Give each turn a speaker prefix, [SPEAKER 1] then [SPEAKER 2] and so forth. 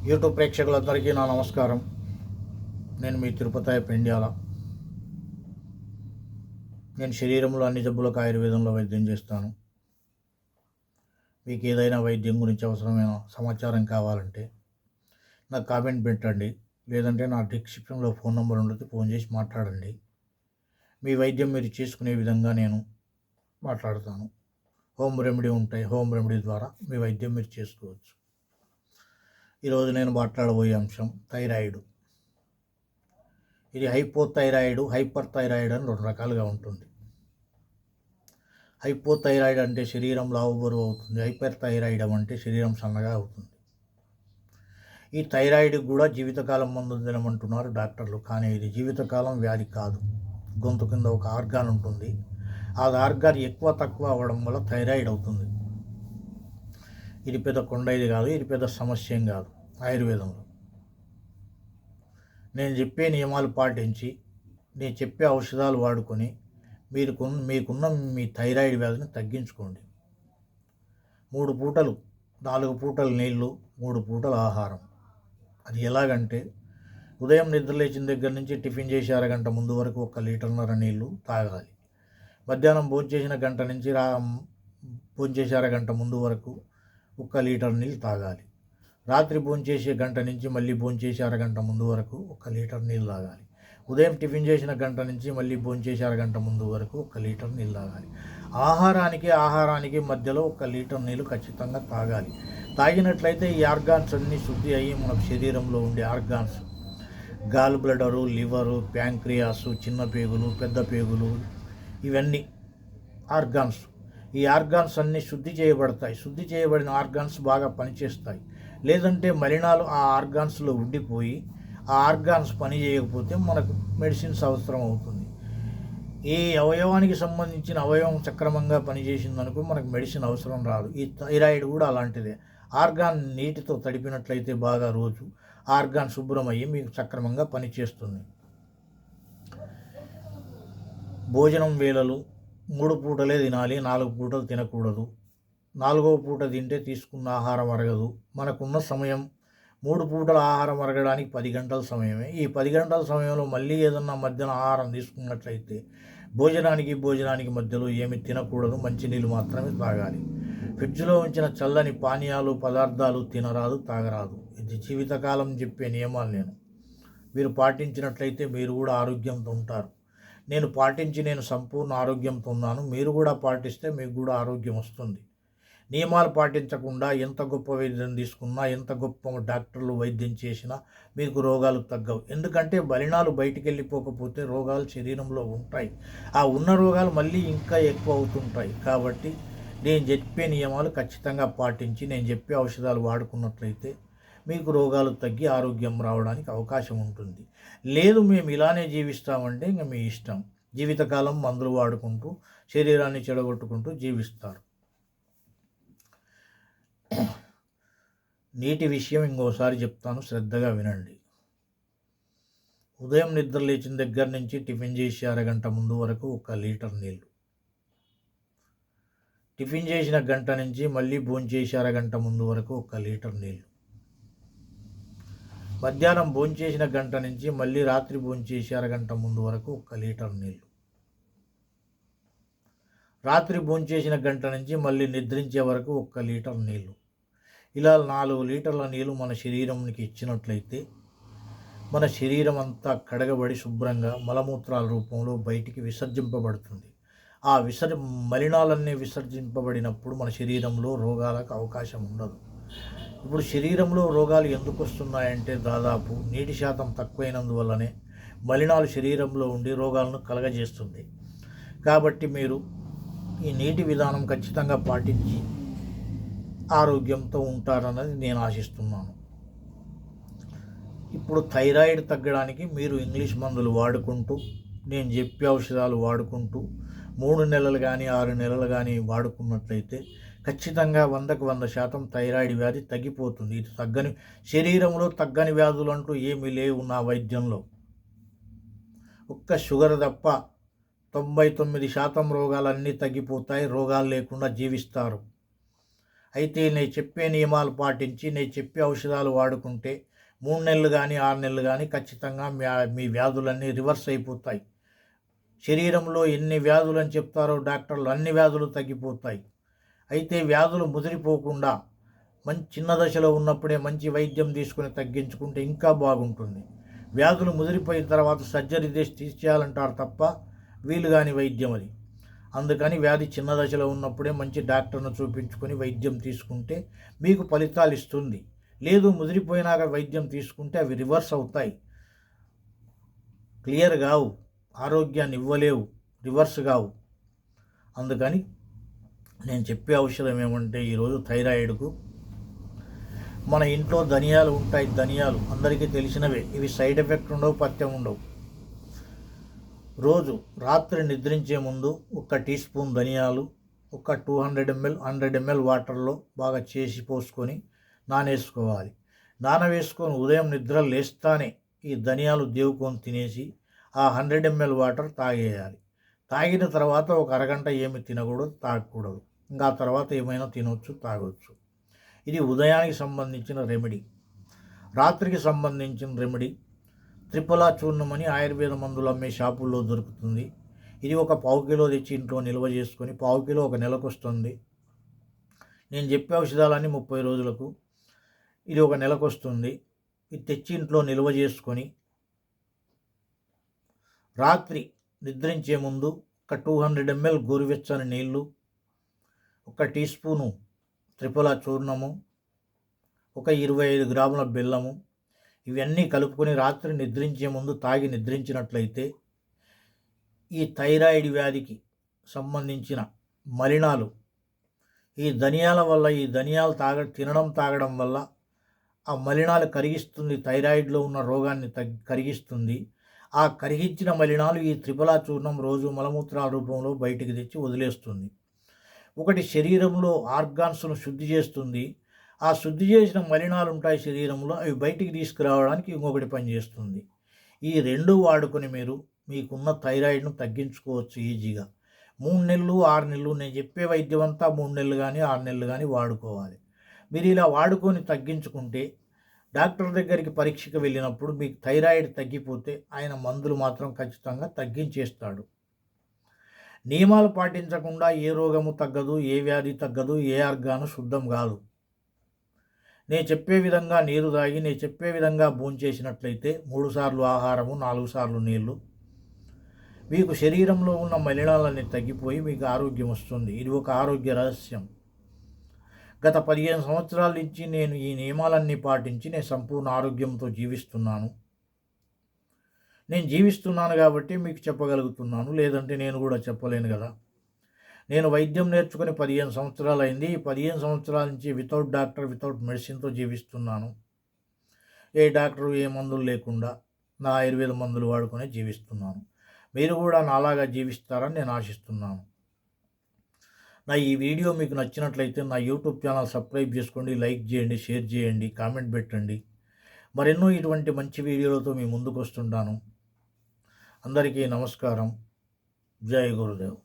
[SPEAKER 1] YouTube ప్రేక్షకులందరికీ నా నమస్కారం. నేను మీ తిరుపతి పెండ్యాల. నేను శరీరంలో అన్ని జబ్బులకు ఆయుర్వేదంలో వైద్యం చేస్తాను. మీకు ఏదైనా వైద్యం గురించి అవసరమైన సమాచారం కావాలంటే నాకు కామెంట్ పెట్టండి, లేదంటే నా డిస్క్రిప్షన్లో ఫోన్ నెంబర్ ఉంటుంది, ఫోన్ చేసి మాట్లాడండి. మీ వైద్యం మీరు చేసుకునే విధంగా నేను మాట్లాడతాను. హోమ్ రెమెడీ ఉంటాయి, హోమ్ రెమెడీ ద్వారా మీ వైద్యం మీరు చేసుకోవచ్చు. ఈరోజు నేను మాట్లాడబోయే అంశం థైరాయిడ్. ఇది హైపోథైరాయిడ్, హైపర్ థైరాయిడ్ అని రెండు రకాలుగా ఉంటుంది. హైపోథైరాయిడ్ అంటే శరీరం లావు బరువు అవుతుంది. హైపర్ థైరాయిడ్ అంటే శరీరం సన్నగా అవుతుంది. ఈ థైరాయిడ్ కూడా జీవితకాలం మందు తినమంటున్నారు డాక్టర్లు, కానీ ఇది జీవితకాలం వ్యాధి కాదు. గొంతు కింద ఒక ఆర్గాన్ ఉంటుంది, ఆ ఆర్గాన్ ఎక్కువ తక్కువ అవ్వడం వల్ల థైరాయిడ్ అవుతుంది. ఇది పెద్ద కొండ ఇది కాదు, ఇది పెద్ద సమస్య ఏం కాదు. ఆయుర్వేదంలో నేను చెప్పే నియమాలు పాటించి నేను చెప్పే ఔషధాలు వాడుకొని మీకున్న మీ థైరాయిడ్ వ్యాధిని తగ్గించుకోండి. 3 పూటలు 4 పూటలు నీళ్ళు, 3 పూటలు ఆహారం. అది ఎలాగంటే ఉదయం నిద్రలేచిన దగ్గర నుంచి టిఫిన్ చేసి అరగంట ముందు వరకు 1 లీటర్న్నర నీళ్ళు తాగాలి. మధ్యాహ్నం భోంచేసిన గంట నుంచి భోంచేసి అరగంట ముందు వరకు 1 లీటర్ నీళ్ళు తాగాలి. రాత్రి భోంచేసే గంట నుంచి మళ్ళీ భోంచేసి అరగంట ముందు వరకు 1 లీటర్ నీళ్ళు తాగాలి. ఉదయం టిఫిన్ చేసిన గంట నుంచి మళ్ళీ భోంచేసి అరగంట ముందు వరకు 1 లీటర్ నీళ్ళు తాగాలి. ఆహారానికి మధ్యలో 1 లీటర్ నీళ్ళు ఖచ్చితంగా తాగాలి. తాగినట్లయితే ఈ ఆర్గాన్స్ అన్నీ శుద్ధి అయ్యి మన శరీరంలో ఉండే ఆర్గాన్స్, గాల్ బ్లడరు, లివరు, ప్యాంక్రియాసు, చిన్న పేగులు, పెద్ద పేగులు, ఇవన్నీ ఆర్గాన్స్. ఈ ఆర్గాన్స్ అన్నీ శుద్ధి చేయబడతాయి. శుద్ధి చేయబడిన ఆర్గాన్స్ బాగా పనిచేస్తాయి. లేదంటే మలినాలు ఆ ఆర్గాన్స్లో ఉండిపోయి ఆ ఆర్గాన్స్ పని చేయకపోతే మనకు మెడిసిన్స్ అవసరం అవుతుంది. ఏ అవయవానికి సంబంధించిన అవయవం సక్రమంగా పనిచేసిందనుకో మనకు మెడిసిన్ అవసరం రాదు. ఈ థైరాయిడ్ కూడా అలాంటిదే. ఆర్గాన్ నీటితో తడిపినట్లయితే బాగా రోజు ఆర్గాన్ శుభ్రమయ్యి మీకు సక్రమంగా పనిచేస్తుంది. భోజనం వేళలు 3 పూటలే తినాలి, 4 పూటలు తినకూడదు. 4వ పూట తింటే తీసుకున్న ఆహారం అరగదు. మనకున్న సమయం 3 పూటల ఆహారం అరగడానికి 10 గంటల సమయమే. ఈ 10 గంటల సమయంలో మళ్ళీ ఏదన్నా మధ్యాహ్నం ఆహారం తీసుకున్నట్లయితే భోజనానికి మధ్యలో ఏమి తినకూడదు, మంచినీళ్ళు మాత్రమే తాగాలి. ఫ్రిడ్జ్లో ఉంచిన చల్లని పానీయాలు, పదార్థాలు తినరాదు, తాగరాదు. ఇది జీవితకాలం చెప్పే నియమాలు. మీరు పాటించినట్లయితే మీరు కూడా ఆరోగ్యంతో ఉంటారు. నేను సంపూర్ణ ఆరోగ్యంతో ఉన్నాను. మీరు కూడా పాటిస్తే మీకు కూడా ఆరోగ్యం వస్తుంది. నియమాలు పాటించకుండా ఎంత గొప్ప వైద్యం తీసుకున్నా, ఎంత గొప్ప డాక్టర్లు వైద్యం చేసినా మీకు రోగాలు తగ్గవు. ఎందుకంటే బలినాలు బయటికి వెళ్ళిపోకపోతే రోగాలు శరీరంలో ఉంటాయి. ఆ ఉన్న రోగాలు మళ్ళీ ఇంకా ఎక్కువ అవుతుంటాయి. కాబట్టి నేను చెప్పే నియమాలు ఖచ్చితంగా పాటించి నేను చెప్పే ఔషధాలు వాడుకున్నట్లయితే మీకు రోగాలు తగ్గి ఆరోగ్యం రావడానికి అవకాశం ఉంటుంది. లేదు మేము ఇలానే జీవిస్తామంటే ఇంకా మీ ఇష్టం. జీవితకాలం మందులు వాడుకుంటూ శరీరాన్ని చెడగొట్టుకుంటూ జీవిస్తారు. నీటి విషయం ఇంకోసారి చెప్తాను, శ్రద్ధగా వినండి. ఉదయం నిద్ర లేచిన దగ్గర నుంచి టిఫిన్ చేసి అరగంట ముందు వరకు 1 లీటర్ నీళ్ళు. టిఫిన్ చేసిన గంట నుంచి మళ్ళీ భోంచేసి అరగంట ముందు వరకు 1 లీటర్ నీళ్ళు. మధ్యాహ్నం భోంచేసిన గంట నుంచి మళ్ళీ రాత్రి భోంచేసి అరగంట ముందు వరకు 1 లీటర్ నీళ్ళు. రాత్రి భోంచేసిన గంట నుంచి మళ్ళీ నిద్రించే వరకు 1 లీటర్ నీళ్ళు. ఇలా 4 లీటర్ల నీళ్ళు మన శరీరానికి ఇచ్చినట్లయితే మన శరీరం అంతా కడగబడి శుభ్రంగా మలమూత్రాల రూపంలో బయటికి విసర్జింపబడుతుంది. ఆ మలినాలన్నీ విసర్జింపబడినప్పుడు మన శరీరంలో రోగాలకు అవకాశం ఉండదు. ఇప్పుడు శరీరంలో రోగాలు ఎందుకు వస్తున్నాయంటే దాదాపు నీటి శాతం తక్కువైనందువల్లనే మలినాలు శరీరంలో ఉండి రోగాలను కలగజేస్తుంది. కాబట్టి మీరు ఈ నీటి విధానం ఖచ్చితంగా పాటించి ఆరోగ్యంతో ఉంటారన్నది నేను ఆశిస్తున్నాను. ఇప్పుడు థైరాయిడ్ తగ్గడానికి మీరు ఇంగ్లీష్ మందులు వాడుకుంటూ నేను చెప్పే ఔషధాలు వాడుకుంటూ 3 నెలలు కానీ 6 నెలలు కానీ వాడుకున్నట్లయితే ఖచ్చితంగా 100కు 100% థైరాయిడ్ వ్యాధి తగ్గిపోతుంది. ఇది శరీరంలో తగ్గని వ్యాధులు అంటూ ఏమీ లేవు నా వైద్యంలో. ఒక్క షుగర్ తప్ప 99% రోగాలన్నీ తగ్గిపోతాయి. రోగాలు లేకుండా జీవిస్తారు. అయితే నేను చెప్పే నియమాలు పాటించి నేను చెప్పే ఔషధాలు వాడుకుంటే 3 నెలలు కానీ 6 నెలలు కానీ ఖచ్చితంగా మీ వ్యాధులన్నీ రివర్స్ అయిపోతాయి. శరీరంలో ఎన్ని వ్యాధులు అని చెప్తారో డాక్టర్లు అన్ని వ్యాధులు తగ్గిపోతాయి. అయితే వ్యాధులు ముదిరిపోకుండా చిన్న దశలో ఉన్నప్పుడే మంచి వైద్యం తీసుకుని తగ్గించుకుంటే ఇంకా బాగుంటుంది. వ్యాధులు ముదిరిపోయిన తర్వాత సర్జరీ చేసి తీసేయాలంటారు తప్ప వీలు కాని వైద్యం అది. అందుకని వ్యాధి చిన్న దశలో ఉన్నప్పుడే మంచి డాక్టర్ను చూపించుకొని వైద్యం తీసుకుంటే మీకు ఫలితాలు ఇస్తుంది. లేదు ముదిరిపోయినాక వైద్యం తీసుకుంటే అవి రివర్స్ అవుతాయి, క్లియర్ కావు, ఆరోగ్యాన్ని ఇవ్వలేవు, రివర్స్ కావు. అందుకని నేను చెప్పే ఔషధం ఏమంటే ఈరోజు థైరాయిడ్కు మన ఇంట్లో ధనియాలు ఉంటాయి. ధనియాలు అందరికీ తెలిసినవే. ఇవి సైడ్ ఎఫెక్ట్ ఉండవు, పథ్యం ఉండవు. రోజు రాత్రి నిద్రించే ముందు 1 టీ స్పూన్ ధనియాలు ఒక 200 ml 100 ml వాటర్లో బాగా చేసి పోసుకొని నానేసుకోవాలి. నానవేసుకొని ఉదయం నిద్ర లేస్తానే ఈ ధనియాలు దేవుకొని తినేసి ఆ 100 ml వాటర్ తాగేయాలి. తాగిన తర్వాత ఒక అరగంట ఏమి తినకూడదు, తాగకూడదు. ఇంకా తర్వాత ఏమైనా తినవచ్చు, తాగవచ్చు. ఇది ఉదయానికి సంబంధించిన రెమెడీ. రాత్రికి సంబంధించిన రెమెడీ త్రిఫలా చూర్ణం అని ఆయుర్వేద మందులు అమ్మే షాపుల్లో దొరుకుతుంది. ఇది ఒక 1/4 కిలో తెచ్చి ఇంట్లో నిల్వ చేసుకొని 1/4 కిలో ఒక నెలకు వస్తుంది. నేను చెప్పే ఔషధాలన్నీ 30 రోజులకు, ఇది ఒక నెలకు వస్తుంది. ఇది తెచ్చి ఇంట్లో నిల్వ చేసుకొని రాత్రి నిద్రించే ముందు ఒక 200 ml గోరువెచ్చని నీళ్ళు, 1 టీ స్పూను త్రిఫలా చూర్ణము, ఒక 25 గ్రాముల బెల్లము, ఇవన్నీ కలుపుకొని రాత్రి నిద్రించే ముందు తాగి నిద్రించినట్లయితే ఈ థైరాయిడ్ వ్యాధికి సంబంధించిన మలినాలు ఈ ధనియాల వల్ల, ఈ ధనియాలు తాగడం వల్ల ఆ మలినాలు కరిగిస్తుంది. థైరాయిడ్లో ఉన్న రోగాన్ని కరిగిస్తుంది. ఆ కరిగించిన మలినాలు ఈ త్రిఫలా చూర్ణం రోజు మలమూత్రాల రూపంలో బయటికి తెచ్చి వదిలేస్తుంది. ఒకటి శరీరంలో ఆర్గాన్స్ను శుద్ధి చేస్తుంది. ఆ శుద్ధి చేసిన మలినాలు ఉంటాయి శరీరంలో, అవి బయటికి తీసుకురావడానికి ఇంకొకటి పనిచేస్తుంది. ఈ 2 వాడుకొని మీరు మీకున్న థైరాయిడ్ను తగ్గించుకోవచ్చు ఈజీగా. 3 నెలలు 6 నెలలు నేను చెప్పే వైద్యం అంతా 3 నెలలు కానీ 6 నెలలు కానీ వాడుకోవాలి. మీరు ఇలా వాడుకొని తగ్గించుకుంటే డాక్టర్ దగ్గరికి పరీక్షకు వెళ్ళినప్పుడు మీకు థైరాయిడ్ తగ్గిపోతే ఆయన మందులు మాత్రం ఖచ్చితంగా తగ్గించేస్తాడు. నియమాలు పాటించకుండా ఏ రోగము తగ్గదు, ఏ వ్యాధి తగ్గదు, ఏ ఆర్గాను శుద్ధం కాదు. నేను చెప్పే విధంగా నీరు తాగి, నేను చెప్పే విధంగా భోంచేసినట్లయితే 3 సార్లు ఆహారము, 4 సార్లు నీళ్లు, మీకు శరీరంలో ఉన్న మలినాలన్నీ తగ్గిపోయి మీకు ఆరోగ్యం వస్తుంది. ఇది ఒక ఆరోగ్య రహస్యం. గత 15 సంవత్సరాల నుంచి నేను ఈ నియమాలన్నీ పాటించి నేను సంపూర్ణ ఆరోగ్యంతో జీవిస్తున్నాను. నేను జీవిస్తున్నాను కాబట్టి మీకు చెప్పగలుగుతున్నాను, లేదంటే నేను కూడా చెప్పలేను కదా. నేను వైద్యం నేర్చుకుని 15 సంవత్సరాలు అయింది. ఈ 15 సంవత్సరాల నుంచి వితౌట్ డాక్టర్, వితౌట్ మెడిసిన్తో జీవిస్తున్నాను. ఏ డాక్టరు, ఏ మందులు లేకుండా నా ఆయుర్వేద మందులు వాడుకొని జీవిస్తున్నాను. మీరు కూడా నాలాగా జీవిస్తారని నేను ఆశిస్తున్నాను. నా ఈ వీడియో మీకు నచ్చినట్లయితే నా యూట్యూబ్ ఛానల్ సబ్స్క్రైబ్ చేసుకోండి, లైక్ చేయండి, షేర్ చేయండి, కామెంట్ పెట్టండి. మరెన్నో ఇటువంటి మంచి వీడియోలతో మీ ముందుకు వస్తుంటాను. అందరికీ నమస్కారం. జై గురుదేవ్.